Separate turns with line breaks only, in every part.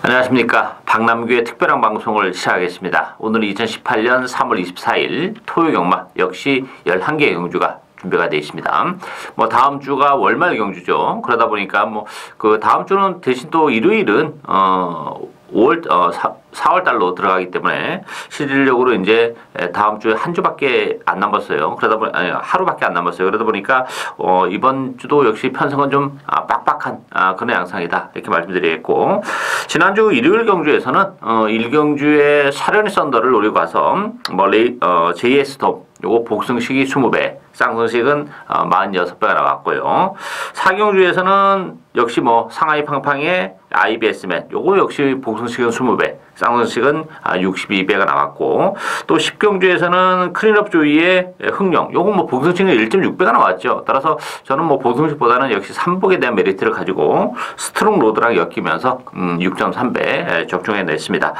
안녕하십니까. 박남규의 특별한 방송을 시작하겠습니다. 오늘은 2018년 3월 24일 토요경마 역시 11개의 경주가 준비가 되어 있습니다. 다음 주가 월말 경주죠. 그러다 보니까 그 다음 주는 대신 또 일요일은 4월 달로 들어가기 때문에 실질적으로 이제 다음 주에 한 주밖에 안 남았어요. 하루밖에 안 남았어요. 그러다 보니까 이번 주도 역시 편성은 좀 빡빡한 그런 양상이다 이렇게 말씀드리겠고, 지난주 일요일 경주에서는 1경주에 사려니 썬더를 노리고 와서 JS 톱 요거 복승식이 20배, 쌍승식은 46배가 나왔고요. 4경주에서는 역시 상하이 팡팡의 IBS맨 요거 역시 복승식은 20배, 쌍승식은 62배가 나왔고, 또 10경주에서는 클린업 조이의 흥령 요거 복승식은 1.6배가 나왔죠. 따라서 저는 복승식보다는 역시 3복에 대한 메리트를 가지고 스트롱 로드랑 엮이면서 6.3배 적중해냈습니다.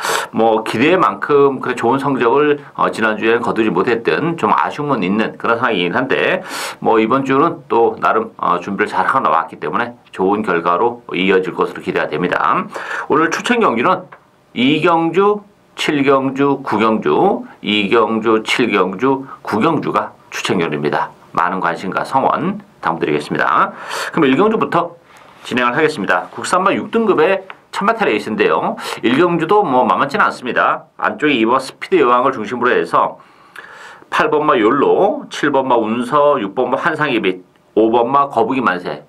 기대만큼 그래 좋은 성적을 지난주에는 거두지 못했던 좀 아쉬움은 있는 그런 상황이긴 한데, 이번 주는 또 나름 준비를 잘하고 나왔기 때문에 좋은 결과로 이어질 것으로 기대가 됩니다. 오늘 추천 경주는 2경주, 7경주, 9경주, 2경주, 7경주, 9경주가 추천 경주입니다. 많은 관심과 성원 당부드리겠습니다. 그럼 1경주부터 진행을 하겠습니다. 국산마 6등급의 천마타 레이스인데요. 1경주도 만만치는 않습니다. 안쪽에 2번 스피드 여왕을 중심으로 해서 8번마 욜로, 7번마 운서, 6번마 한상이빛, 5번마 거북이 만세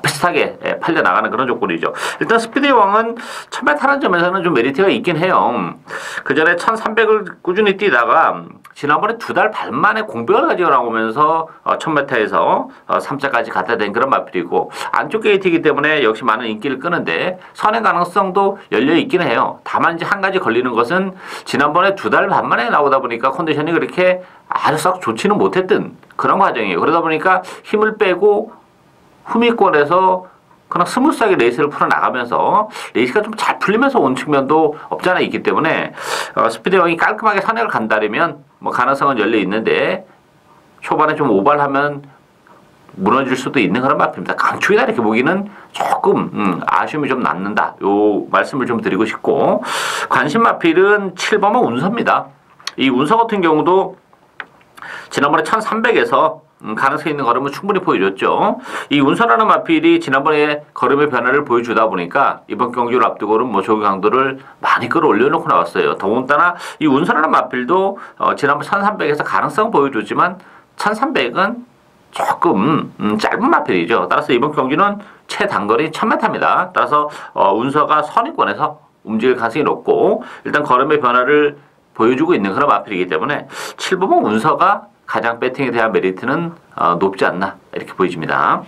비슷하게 팔려나가는 그런 조건이죠. 일단 스피드 여왕은 처음에 타는 점에서는 좀 메리트가 있긴 해요. 그 전에 1300을 꾸준히 뛰다가 지난번에 2달 반 만에 공백을 가지고 나오면서 1000m에서 3차까지 갖다 댄 그런 마필이고, 안쪽 게이트이기 때문에 역시 많은 인기를 끄는데 선행 가능성도 열려 있긴 해요. 다만 이제 한 가지 걸리는 것은 지난번에 2달 반 만에 나오다 보니까 컨디션이 그렇게 아주 썩 좋지는 못했던 그런 과정이에요. 그러다 보니까 힘을 빼고 후미권에서 그냥 스무스하게 레이스를 풀어나가면서 레이스가 좀 잘 풀리면서 온 측면도 없지 않아 있기 때문에 스피드 여왕이 깔끔하게 선행을 간다면 가능성은 열려 있는데, 초반에 좀 오발하면 무너질 수도 있는 그런 마필입니다. 강추이다 이렇게 보기는 조금 아쉬움이 좀 남는다 요 말씀을 좀 드리고 싶고, 관심 마필은 7번은 운서입니다. 이 운서 같은 경우도 지난번에 1300에서 가능성 있는 걸음을 충분히 보여줬죠. 이 운서라는 마필이 지난번에 걸음의 변화를 보여주다 보니까 이번 경기를 앞두고는 조기 강도를 많이 끌어올려놓고 나왔어요. 더군다나 이 운서라는 마필도 지난번 1300에서 가능성 보여줬지만 1300은 조금 짧은 마필이죠. 따라서 이번 경기는 최단거리 1000m입니다. 따라서 운서가 선위권에서 움직일 가능성이 높고, 일단 걸음의 변화를 보여주고 있는 그런 마필이기 때문에 7번은 운서가 가장 배팅에 대한 메리트는 높지 않나 이렇게 보여집니다.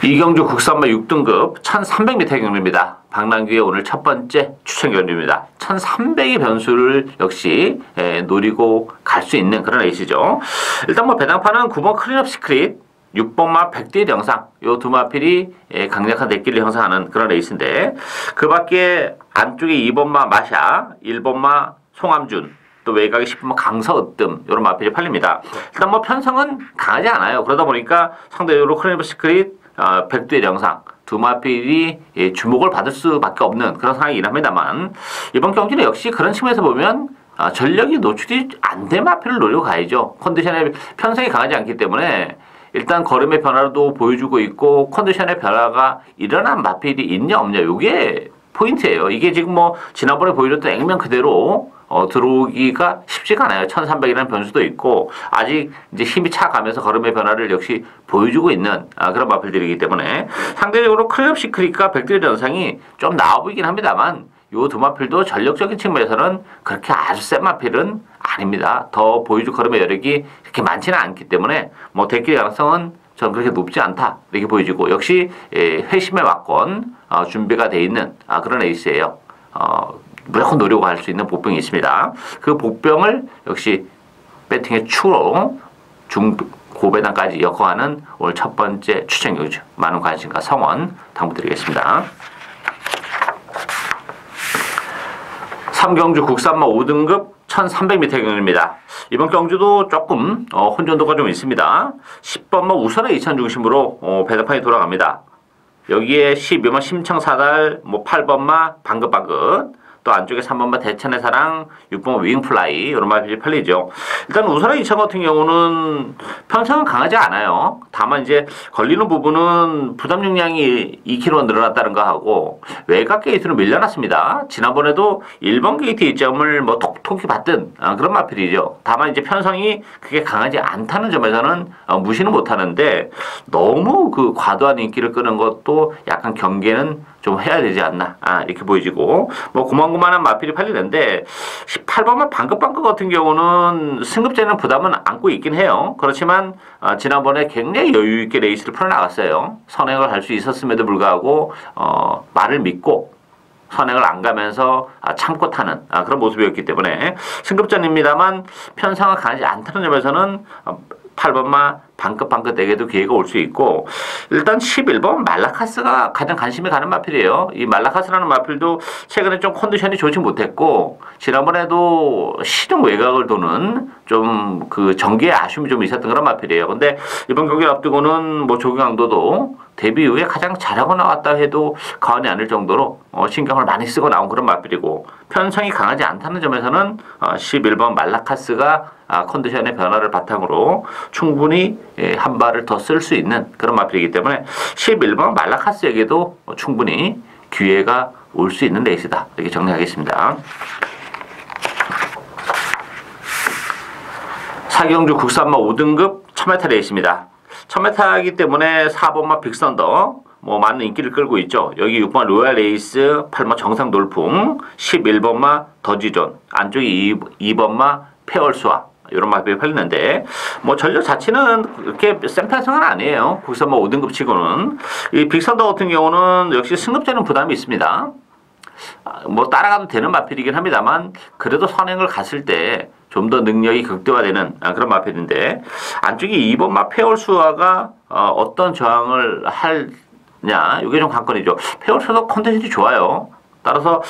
2경주 국산마 6등급 1300m 경주입니다. 박남규의 오늘 첫 번째 추천 경주입니다. 1300의 변수를 역시 노리고 갈 수 있는 그런 레이스죠. 일단 배당판은 9번 클린업 시크릿, 6번마 백두의 영상 요 두 마필이 강력한 대끼를 형성하는 그런 레이스인데, 그 밖에 안쪽에 2번마 마샤, 1번마 송암준, 또 외곽에 10번마 강서으뜸 이런 마필이 팔립니다. 일단 편성은 강하지 않아요. 그러다 보니까 상대적으로 클린업 시크릿, 백두의 영상 두 마필이 주목을 받을 수밖에 없는 그런 상황이긴 합니다만, 이번 경기는 역시 그런 측면에서 보면 전력이 노출이 안 된 마필을 노리고 가야죠. 컨디션의 편성이 강하지 않기 때문에 일단 걸음의 변화도 보여주고 있고, 컨디션의 변화가 일어난 마필이 있냐 없냐 이게 포인트예요. 이게 지금 지난번에 보여줬던 액면 그대로 들어오기가 쉽지가 않아요. 1300이라는 변수도 있고, 아직 이제 힘이 차가면서 걸음의 변화를 역시 보여주고 있는 그런 마필들이기 때문에 상대적으로 클럽 시크릿과 백두의 전상이 좀 나아 보이긴 합니다만, 요 두 마필도 전력적인 측면에서는 그렇게 아주 센 마필은 아닙니다. 더 보여줄 걸음의 여력이 그렇게 많지는 않기 때문에 대끼 가능성은 저는 그렇게 높지 않다 이렇게 보여지고, 역시 회심의 막권 준비가 돼 있는 그런 레이스예요. 무조건 노려고 할 수 있는 복병이 있습니다. 그 복병을 역시 배팅의 추로 고배당까지 엮어가는 오늘 첫 번째 추천 경주, 많은 관심과 성원 당부드리겠습니다. 3경주 국산마 5등급 1300m 경주입니다. 이번 경주도 조금 혼돈도가 좀 있습니다. 10번마 우선의 2천 중심으로 배당판이 돌아갑니다. 여기에 12번 심청사달, 8번마 방긋방긋, 또 안쪽에 3번마 대천의 사랑, 6번마 윙플라이 이런 말들이 팔리죠. 일단 우선의 2천 같은 경우는 편성은 강하지 않아요. 다만 이제 걸리는 부분은 부담 용량이 2kg 늘어났다는 거 하고 외곽 게이트로 밀려났습니다. 지난번에도 1번 게이트 이점을 톡톡히 받던 그런 마필이죠. 다만 이제 편성이 그게 강하지 않다는 점에서는 무시는 못하는데 너무 그 과도한 인기를 끄는 것도 약간 경계는 좀 해야 되지 않나 이렇게 보여지고 고만고만한 마필이 팔리는데 18번만 방긋방긋 같은 경우는 승급제는 부담은 안고 있긴 해요. 그렇지만 지난번에 굉장히 여유 있게 레이스를 풀어나갔어요. 선행을 할 수 있었음에도 불구하고 말을 믿고 선행을 안 가면서 참고 타는 그런 모습이었기 때문에 승급전입니다만 편성은 강하지 않다는 점에서는 8번마 방긋방긋에게도 기회가 올 수 있고 일단 11번 말라카스가 가장 관심이 가는 마필이에요. 이 말라카스라는 마필도 최근에 좀 컨디션이 좋지 못했고 지난번에도 시중 외곽을 도는 좀 그 전개에 아쉬움이 좀 있었던 그런 마필이에요. 근데 이번 경기를 앞두고는 조경강도도 데뷔 이후에 가장 잘하고 나왔다 해도 과언이 아닐 정도로 신경을 많이 쓰고 나온 그런 마필이고 편성이 강하지 않다는 점에서는 11번 말라카스가 컨디션의 변화를 바탕으로 충분히 한 발을 더 쓸 수 있는 그런 마필이기 때문에 11번 말라카스에게도 충분히 기회가 올 수 있는 레이스다. 이렇게 정리하겠습니다. 사경주 국산마 5등급 1000m 레이스입니다. 1000m이기 때문에 4번마 빅선더 많은 인기를 끌고 있죠. 여기 6번 로얄 레이스, 8번 정상 돌풍, 11번마 더지존, 안쪽이 2번마 페얼수아 이런 마필이 팔리는데 전력 자체는 그렇게 센 편성은 아니에요. 국산마 5등급 치고는 이 빅선더 같은 경우는 역시 승급제는 부담이 있습니다. 따라가도 되는 마필이긴 합니다만 그래도 선행을 갔을 때 좀 더 능력이 극대화되는 그런 마필인데 안쪽에 2번마 페얼수아가 어떤 저항을 하냐 이게 좀 관건이죠. 페얼수아도 컨디션이 좋아요. 따라서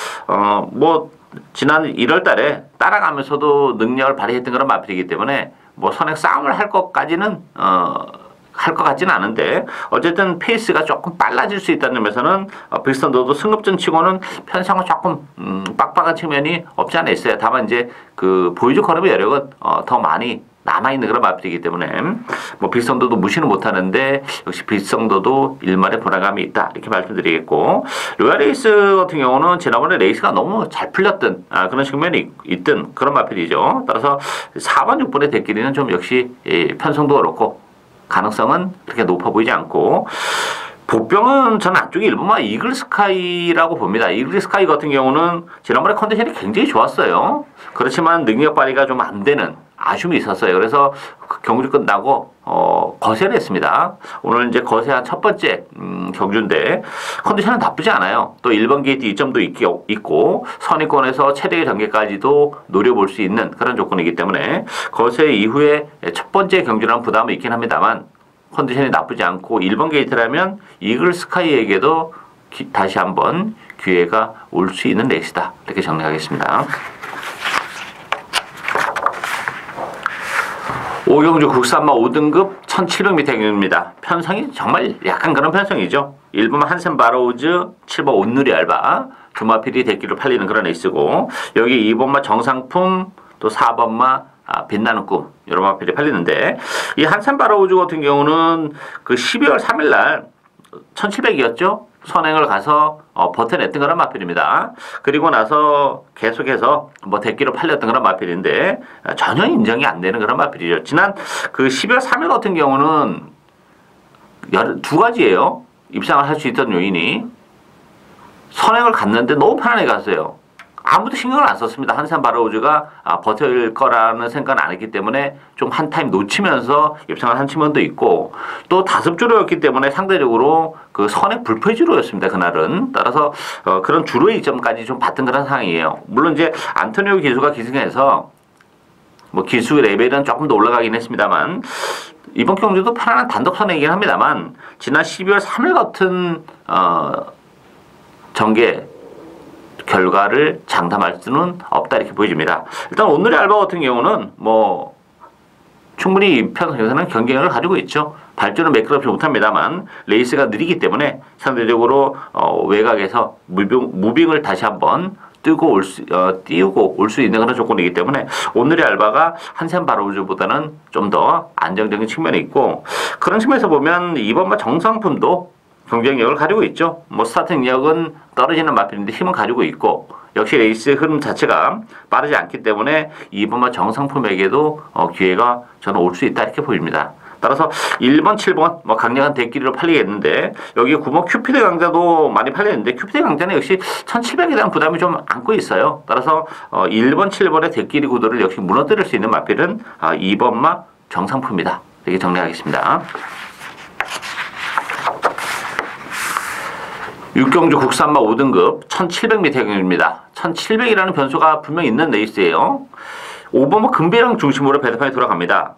지난 1월 달에 따라가면서도 능력을 발휘했던 그런 마필이기 때문에 선행 싸움을 할 것까지는 할 것 같지는 않은데 어쨌든 페이스가 조금 빨라질 수 있다는 점에서는 빅선더도 승급전 치고는 편성은 조금 빡빡한 측면이 없지 않아 있어요. 다만 이제 그 보여줄 걸음의 여력은 더 많이 남아있는 그런 마필이기 때문에 빅선더도 무시는 못하는데 역시 빅선더도 일말의 불안감이 있다 이렇게 말씀드리겠고 로얄 레이스 같은 경우는 지난번에 레이스가 너무 잘 풀렸던 그런 측면이 있던 그런 마필이죠. 따라서 4번 6번의 대끼리는 좀 역시 편성도 그렇고 가능성은 그렇게 높아 보이지 않고 복병은 저는 안쪽에 1번마 이글스카이라고 봅니다. 이글스카이 같은 경우는 지난번에 컨디션이 굉장히 좋았어요. 그렇지만 능력 발휘가 좀 안 되는 아쉬움이 있었어요. 그래서 경주 끝나고 거세를 했습니다. 오늘 이제 거세한 첫 번째 경주인데 컨디션은 나쁘지 않아요. 또 1번 게이트 2점도 있고 선의권에서 체력의 전개까지도 노려볼 수 있는 그런 조건이기 때문에 거세 이후에 첫 번째 경주라는 부담은 있긴 합니다만 컨디션이 나쁘지 않고 1번 게이트라면 이글 스카이에게도 다시 한번 기회가 올 수 있는 레이스다. 이렇게 정리하겠습니다. 오경주 국산마 5등급 1700m 경주입니다. 편성이 정말 약간 그런 편성이죠. 1번 한센 바로우즈, 7번 온누리 알바, 두 마필이 대기로 팔리는 그런 레이스고 여기 2번마 정상품, 또 4번마 빛나는 꿈 이런 마필이 팔리는데 이 한센 바로우즈 같은 경우는 그 12월 3일 날 1700이었죠. 선행을 가서 버텨냈던 그런 마필입니다. 그리고 나서 계속해서 대기로 팔렸던 그런 마필인데 전혀 인정이 안 되는 그런 마필이죠. 지난 그 12월 3일 같은 경우는 두 가지예요. 입상을 할 수 있던 요인이 선행을 갔는데 너무 편안하게 갔어요. 아무도 신경을 안 썼습니다. 한산 바로우즈가 버틸 거라는 생각은 안 했기 때문에 좀 한 타임 놓치면서 입상을 한 측면도 있고 또 다습주로였기 때문에 상대적으로 그 선행 불패주로였습니다. 그날은. 따라서 그런 주로의 이점까지 좀 받던 그런 상황이에요. 물론 이제 안토니오 기수가 기승해서 기수 레벨은 조금 더 올라가긴 했습니다만 이번 경주도 편안한 단독 선행이긴 합니다만 지난 12월 3일 같은 전개 결과를 장담할 수는 없다 이렇게 보여집니다. 일단 오늘의 알바 같은 경우는 뭐 충분히 편성에서는 경쟁력을 가지고 있죠. 발전은 매끄럽지 못합니다만 레이스가 느리기 때문에 상대적으로 외곽에서 무빙을 다시 한번 띄우고 올 수 있는 그런 조건이기 때문에 오늘의 알바가 한샘 바로우즈보다는 좀 더 안정적인 측면이 있고, 그런 측면에서 보면 이번 정상품도 경쟁력을 가지고 있죠. 뭐 스타트 능력은 떨어지는 마필인데 힘은 가지고 있고, 역시 레이스 흐름 자체가 빠르지 않기 때문에 이번 정상품에게도 기회가 저는 올 수 있다 이렇게 보입니다. 따라서 1번, 7번 뭐 강력한 대끼리로 팔리겠는데, 여기 9번 큐피드 강자도 많이 팔리는데 큐피드 강자는 역시 1700에 대한 부담이 좀 안고 있어요. 따라서 1번, 7번의 대끼리 구도를 역시 무너뜨릴 수 있는 마필은 2번마 정상품이다 이렇게 정리하겠습니다. 육경주 국산마 5등급 1700m 경주입니다. 1700이라는 변수가 분명히 있는 레이스예요. 5번마 금배랑 중심으로 배드판이 돌아갑니다.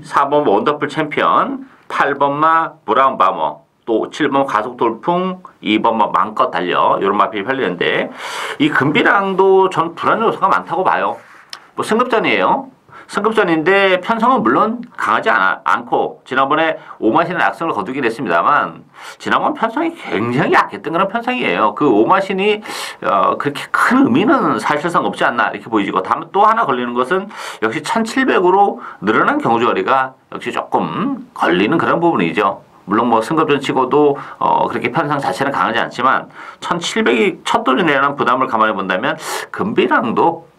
4번 원더풀 챔피언, 8번마 브라운 바머, 또 7번 가속 돌풍, 2번마 마음껏 달려 이런 마필이 팔리는데, 이 금비랑도 전 불안 요소가 많다고 봐요. 뭐 승급전이에요. 승급전인데 편성은 물론 강하지 않고 지난번에 오마신의 악성을 거두긴 했습니다만 지난번 편성이 굉장히 약했던 그런 편성이에요. 그 오마신이 그렇게 큰 의미는 사실상 없지 않나 이렇게 보이지고, 다음 또 하나 걸리는 것은 역시 1700으로 늘어난 경주거리가 역시 조금 걸리는 그런 부분이죠. 물론 뭐 승급전 치고도 그렇게 편성 자체는 강하지 않지만 1700이 첫 도전이라는 부담을 감안해 본다면 금비랑도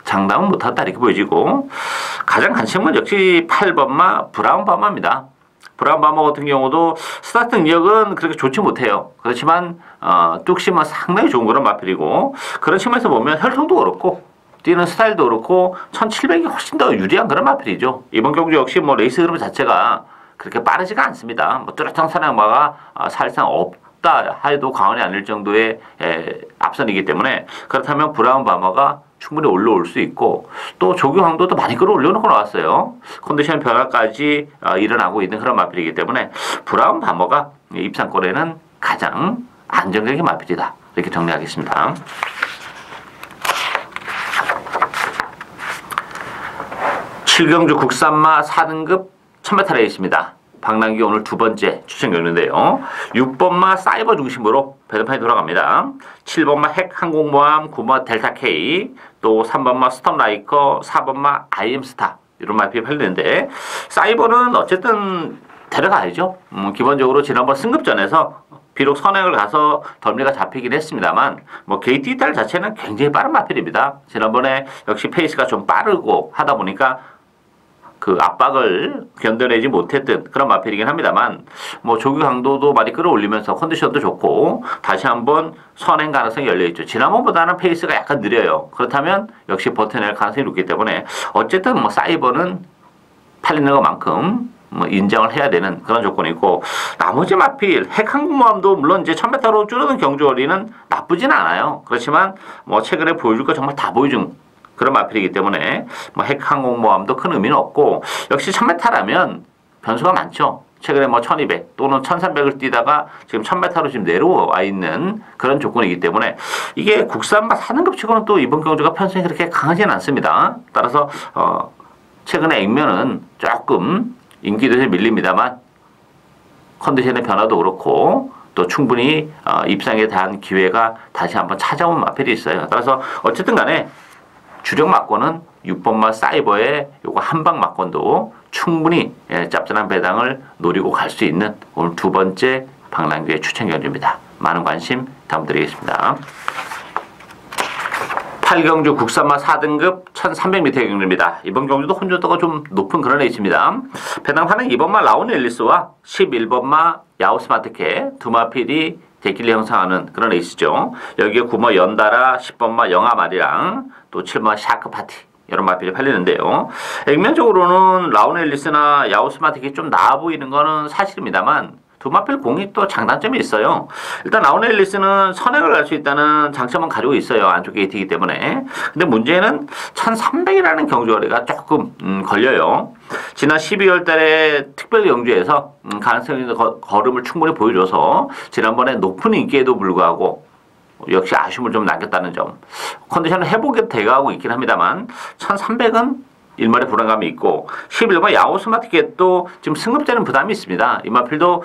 장담은 못한다 이렇게 보여지고, 가장 관심은 역시 8번마 브라운 바마입니다. 브라운 바마 같은 경우도 스타트 능력은 그렇게 좋지 못해요. 그렇지만 뚝심은 상당히 좋은 그런 마필이고, 그런 측면에서 보면 혈통도 그렇고 뛰는 스타일도 그렇고 1700이 훨씬 더 유리한 그런 마필이죠. 이번 경주 역시 뭐 레이스 흐름 자체가 그렇게 빠르지가 않습니다. 뭐 뚜렷한 사냥마가 사실상 없다 해도 과언이 아닐 정도의 앞선이기 때문에, 그렇다면 브라운 바마가 충분히 올라올 수 있고, 또 조규황도도 많이 끌어올려놓고 나왔어요. 컨디션 변화까지 일어나고 있는 그런 마필이기 때문에 브라운 바머가 입상권에는 가장 안정적인 마필이다 이렇게 정리하겠습니다. 칠경주 국산마 4등급 1000m 레이스입니다. 박남기 오늘 두 번째 추천 경주인데요. 6번마 사이버 중심으로 배드판이 돌아갑니다. 7번마 핵 항공모함, 9번마 델타-K, 또 3번마 스톰라이커, 4번마 IM스타 이런 마필이 팔리는데, 사이버는 어쨌든 데려가야죠. 기본적으로 지난번 승급전에서 비록 선행을 가서 덜미가 잡히긴 했습니다만 뭐 게이트 이탈 자체는 굉장히 빠른 마필입니다. 지난번에 역시 페이스가 좀 빠르고 하다 보니까 그 압박을 견뎌내지 못했던 그런 마필이긴 합니다만, 뭐 조기 강도도 많이 끌어올리면서 컨디션도 좋고 다시 한번 선행 가능성이 열려있죠. 지난번보다는 페이스가 약간 느려요. 그렇다면 역시 버텨낼 가능성이 높기 때문에 어쨌든 뭐 사이버는 팔리는 것만큼 뭐 인정을 해야 되는 그런 조건이고, 나머지 마필 핵항공모함도 물론 이제 1000m로 줄어든 경주거리는 나쁘진 않아요. 그렇지만 뭐 최근에 보여줄 거 정말 다 보여준 그런 마필이기 때문에 뭐 핵항공모함도 큰 의미는 없고, 역시 1000m라면 변수가 많죠. 최근에 뭐 1200 또는 1300을 뛰다가 지금 1000m로 지금 내려와 있는 그런 조건이기 때문에 이게 국산마 4등급 치고는 또 이번 경주가 편성이 그렇게 강하지는 않습니다. 따라서 최근에 액면은 조금 인기도에 밀립니다만 컨디션의 변화도 그렇고 또 충분히 입상에 대한 기회가 다시 한번 찾아온 마필이 있어요. 따라서 어쨌든 간에 주력 막권은 6번마 사이버의 요거 한방 막권도 충분히 짭짤한 배당을 노리고 갈 수 있는 오늘 두 번째 박남규의 추천 경주입니다. 많은 관심 부탁드리겠습니다. 8경주 국산마 4등급 1300m 경주입니다. 이번 경주도 혼조도가 좀 높은 그런 레이스입니다. 배당판은 2번마 라온 앨리스와 11번마 야오스마트케 두 마필이 대길리 형성하는 그런 레이스죠. 여기에 9번 연달아, 10번마 영아말이랑 또 7번 샤크파티 이런 마필이 팔리는데요. 액면적으로는 라온 앨리스나 야오스마틱이 좀 나아 보이는 거는 사실입니다만 두 마필 공이 또 장단점이 있어요. 일단 라온 앨리스는 선행을 갈 수 있다는 장점은 가지고 있어요. 안쪽 게이트이기 때문에. 근데 문제는 1300이라는 경주거리가 조금 걸려요. 지난 12월 달에 특별 경주에서 가능성 있는 걸음을 충분히 보여줘서 지난번에 높은 인기에도 불구하고 역시 아쉬움을 좀 남겼다는 점. 컨디션은 회복이 돼가고 있긴 합니다만 1300은 일말의 불안감이 있고 11번 야후 스마트켓도 지금 승급되는 부담이 있습니다. 이 마필도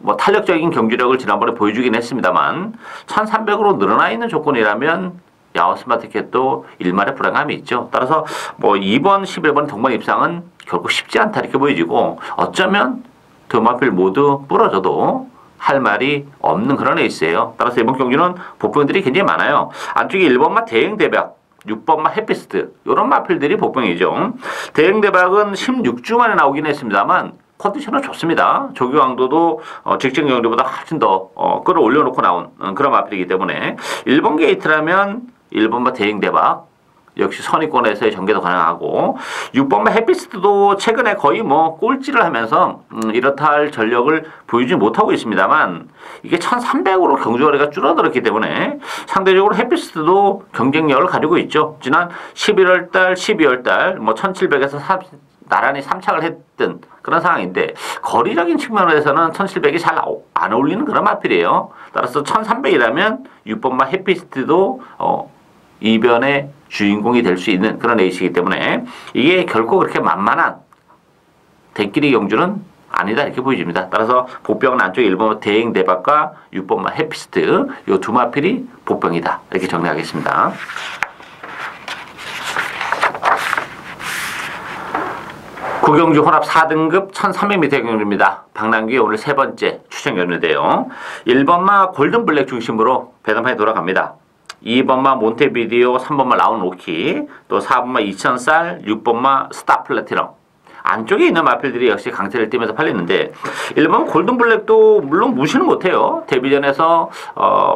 뭐 탄력적인 경주력을 지난번에 보여주긴 했습니다만 1300으로 늘어나 있는 조건이라면 야후 스마트켓도 일말의 불안감이 있죠. 따라서 뭐 2번, 11번 동반 입상은 결국 쉽지 않다 이렇게 보여지고 어쩌면 두 마필 모두 부러져도 할 말이 없는 그런 레이스예요. 따라서 이번 경주는 복병들이 굉장히 많아요. 안쪽에 1번마 대행 대박, 6번마 해피스트 이런 마필들이 복병이죠. 대행 대박은 16주 만에 나오긴 했습니다만 컨디션은 좋습니다. 조교왕도도 직전 경주보다 훨씬 더 끌어올려놓고 나온 그런 마필이기 때문에 1번 게이트라면 1번마 대행 대박 역시 선의권에서의 전개도 가능하고 6번마 해피스트도 최근에 거의 뭐 꼴찌를 하면서 이렇다 할 전력을 보이지 못하고 있습니다만 이게 1300으로 경주거리가 줄어들었기 때문에 상대적으로 해피스트도 경쟁력을 가지고 있죠. 지난 11월달, 12월달 뭐 1700에서 나란히 3착을 했던 그런 상황인데 거리적인 측면에서는 1700이 잘 안 어울리는 그런 마필이에요. 따라서 1300이라면 6번마 해피스트도 이변의 주인공이 될 수 있는 그런 레이스이기 때문에 이게 결코 그렇게 만만한 대끼리 경주는 아니다 이렇게 보여집니다. 따라서 복병은 안쪽에 1번 대행 대박과 6번마 해피스트 이 두 마필이 복병이다 이렇게 정리하겠습니다. 구경주 혼합 4등급 1300m 경주입니다. 박남규의 오늘 세 번째 추천 경주인데요. 1번마 골든블랙 중심으로 배당판이 돌아갑니다. 2번마 몬테비디오, 3번마 라운로키, 또 4번마 2000쌀, 6번마 스타 플래티넘. 안쪽에 있는 마필들이 역시 강세를 띠면서 팔리는데 1번 골든블랙도 물론 무시는 못해요. 데뷔전에서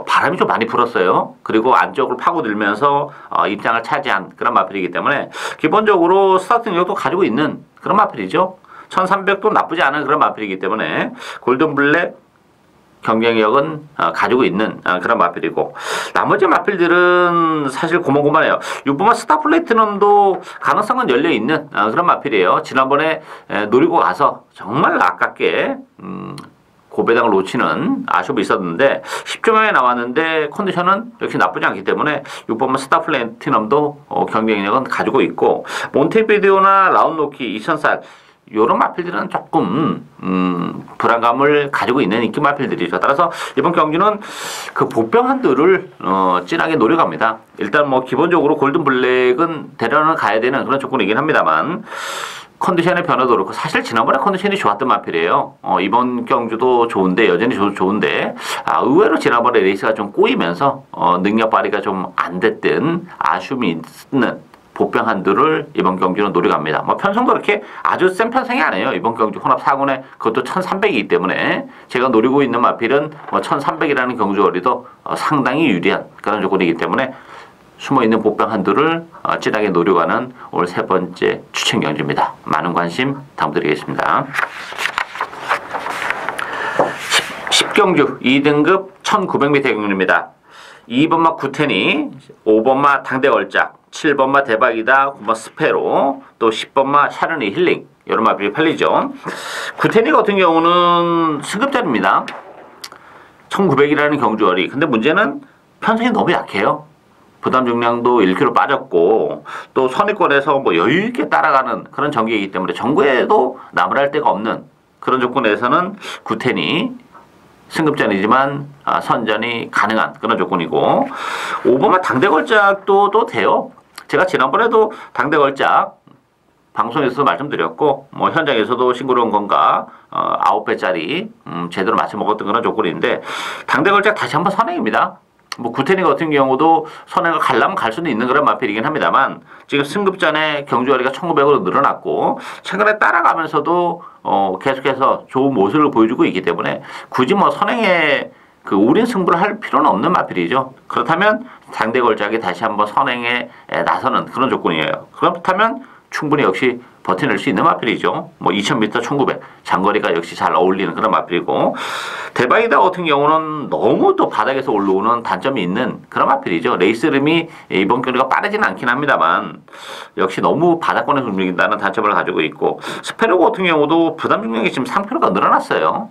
바람이 좀 많이 불었어요. 그리고 안쪽으로 파고들면서 입장을 차지한 그런 마필이기 때문에 기본적으로 스타트 능력도 가지고 있는 그런 마필이죠. 1300도 나쁘지 않은 그런 마필이기 때문에 골든블랙 경쟁력은 가지고 있는 그런 마필이고 나머지 마필들은 사실 고만고만해요. 6번마 스타 플래티넘도 가능성은 열려있는 그런 마필이에요. 지난번에 노리고 가서 정말 아깝게 고배당을 놓치는 아쉬움이 있었는데 10조 만에 나왔는데 컨디션은 역시 나쁘지 않기 때문에 6번마 스타 플래티넘도 경쟁력은 가지고 있고 몬테비데오나 라운로키 2000살 요런 마필들은 조금 불안감을 가지고 있는 인기 마필들이죠. 따라서 이번 경주는 그 복병 한두를 진하게 노려갑니다. 일단 뭐 기본적으로 골든블랙은 대련을 가야 되는 그런 조건이긴 합니다만 컨디션의 변화도 그렇고 사실 지난번에 컨디션이 좋았던 마필이에요. 이번 경주도 좋은데 여전히 좋은데 의외로 지난번에 레이스가 좀 꼬이면서 능력 발휘가 좀 안 됐던 아쉬움이 있는 복병 한두를 이번 경주는 노려갑니다. 뭐 편성도 그렇게 아주 센 편성이 아니에요. 이번 경주 혼합 4군에 그것도 1300이기 때문에 제가 노리고 있는 마필은 뭐 1300이라는 경주거리도 상당히 유리한 그런 조건이기 때문에 숨어있는 복병 한두를 진하게 노려가는 오늘 세 번째 추천 경주입니다. 많은 관심 부탁드리겠습니다. 10경주 2등급 1900m 경주입니다. 2번마 구테니, 5번마 당대걸작, 7번마 대박이다, 9번 스페로, 또 10번마 샤르니 힐링 이런 마필이 팔리죠. 구테니 같은 경우는 승급자입니다. 1900이라는 경주거리. 근데 문제는 편성이 너무 약해요. 부담 중량도 1kg 빠졌고 또 선의권에서 뭐 여유있게 따라가는 그런 전기이기 때문에 정구에도 나무랄 데가 없는 그런 조건에서는 구테니 승급전이지만 선전이 가능한 그런 조건이고 5번만 당대걸작도 또 돼요. 제가 지난번에도 당대걸작 방송에서도 말씀드렸고 뭐 현장에서도 싱그러운 건가 9배짜리 제대로 맞춰 먹었던 그런 조건인데 당대걸작 다시 한번 선행입니다. 뭐 구테니 같은 경우도 선행을 가려면 갈 수는 있는 그런 마필이긴 합니다만 지금 승급전에 경주거리가 1900으로 늘어났고 최근에 따라가면서도 계속해서 좋은 모습을 보여주고 있기 때문에 굳이 뭐 선행에 그 우린 승부를 할 필요는 없는 마필이죠. 그렇다면 당대걸작이 다시 한번 선행에 나서는 그런 조건이에요. 그렇다면 충분히 역시 버텨낼 수 있는 마필이죠. 뭐 2000m 1900 장거리가 역시 잘 어울리는 그런 마필이고 대박이다 같은 경우는 너무 또 바닥에서 올라오는 단점이 있는 그런 마필이죠. 레이스 흐름이 이번 경기가 빠르지는 않긴 합니다만 역시 너무 바닥권에서 움직인다는 단점을 가지고 있고 스페로 같은 경우도 부담 중량이 지금 3kg가 늘어났어요.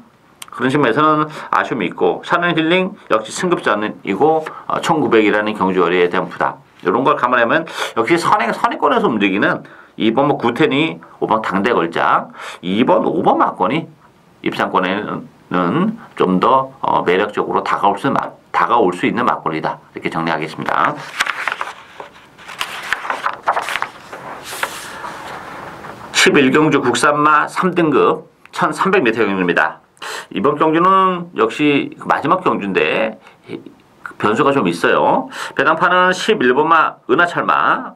그런 측면에서는 아쉬움이 있고 샤넬힐링 역시 승급전이고 1900이라는 경주거리에 대한 부담 이런 걸 감안하면 역시 선행권에서 움직이는 2번 뭐 구텐이 5번 당대 걸작 2번 5번 막권이 입상권에는 좀 더 매력적으로 다가올 수 있는 막권이다 이렇게 정리하겠습니다. 11경주 국산마 3등급 1300m 경주입니다. 이번 경주는 역시 마지막 경주인데 변수가 좀 있어요. 배당판은 11번마 은하철마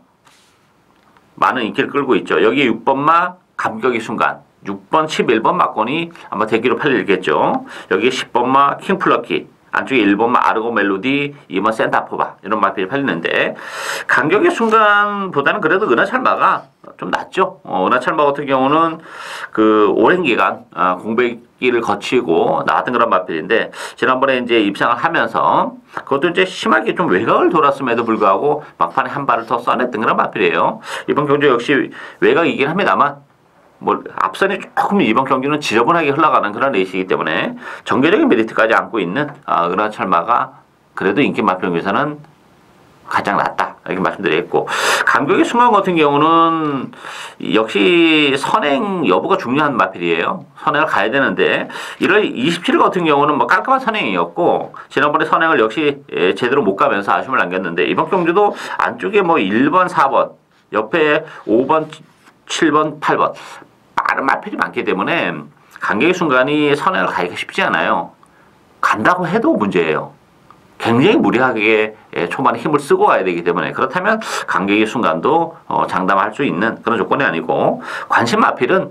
많은 인기를 끌고 있죠. 여기 6번마 감격의 순간 6번 11번 막권이 아마 대기로 팔리겠죠. 여기 10번마 킹플러키 안쪽에 1번마 아르고 멜로디 2번 센타포바 이런 마필이 팔리는데 감격의 순간보다는 그래도 은하철마가 좀 낫죠. 은하철마 같은 경우는 그 오랜 기간 공백기를 거치고 나왔던 그런 마필인데 지난번에 이제 입상을 하면서 그것도 이제 심하게 좀 외곽을 돌았음에도 불구하고 막판에 한 발을 더 써냈던 그런 마필이에요. 이번 경주 역시 외곽이긴 합니다만 뭐 앞선이 조금 이번 경기는 지저분하게 흘러가는 그런 레이스이기 때문에 전개적인 메리트까지 안고 있는 은하철마가 그래도 인기 마필 중에서는 가장 낫다 이렇게 말씀드리겠고 감격의 순간 같은 경우는 역시 선행 여부가 중요한 마필이에요. 선행을 가야 되는데 1월 27일 같은 경우는 뭐 깔끔한 선행이었고 지난번에 선행을 역시 제대로 못 가면서 아쉬움을 남겼는데 이번 경주도 안쪽에 뭐 1번 4번 옆에 5번 7번 8번 빠른 마필이 많기 때문에 감격의 순간이 선행을 가기가 쉽지 않아요. 간다고 해도 문제예요. 굉장히 무리하게 초반에 힘을 쓰고 가야 되기 때문에 그렇다면 감격의 순간도 장담할 수 있는 그런 조건이 아니고 관심 마필은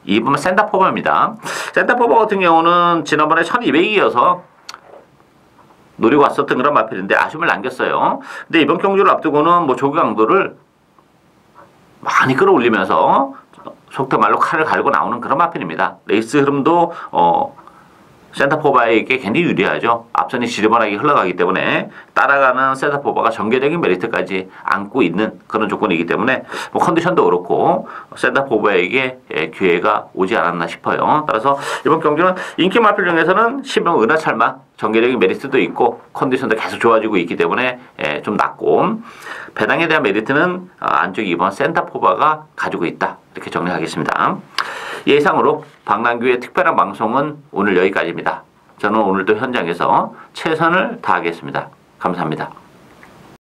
2번 센터포버입니다. 센터포버 같은 경우는 지난번에 1200이어서 노리고 왔었던 그런 마필인데 아쉬움을 남겼어요. 근데 이번 경주를 앞두고는 뭐 조기 강도를 많이 끌어올리면서 속된 말로 칼을 갈고 나오는 그런 마필입니다. 레이스 흐름도 센터포바에게 굉장히 유리하죠. 앞선이 지저분하게 흘러가기 때문에 따라가는 센터포바가 전개적인 메리트까지 안고 있는 그런 조건이기 때문에 뭐 컨디션도 그렇고 센터포바에게 기회가 오지 않았나 싶어요. 따라서 이번 경기는 인기 마필 중에서는 10번 은하철마 전개적인 메리트도 있고 컨디션도 계속 좋아지고 있기 때문에 좀 낫고 배당에 대한 메리트는 안쪽 2번 센터포바가 가지고 있다. 이렇게 정리하겠습니다. 예상으로 박남규의 특별한 방송은 오늘 여기까지입니다. 저는 오늘도 현장에서 최선을 다하겠습니다. 감사합니다.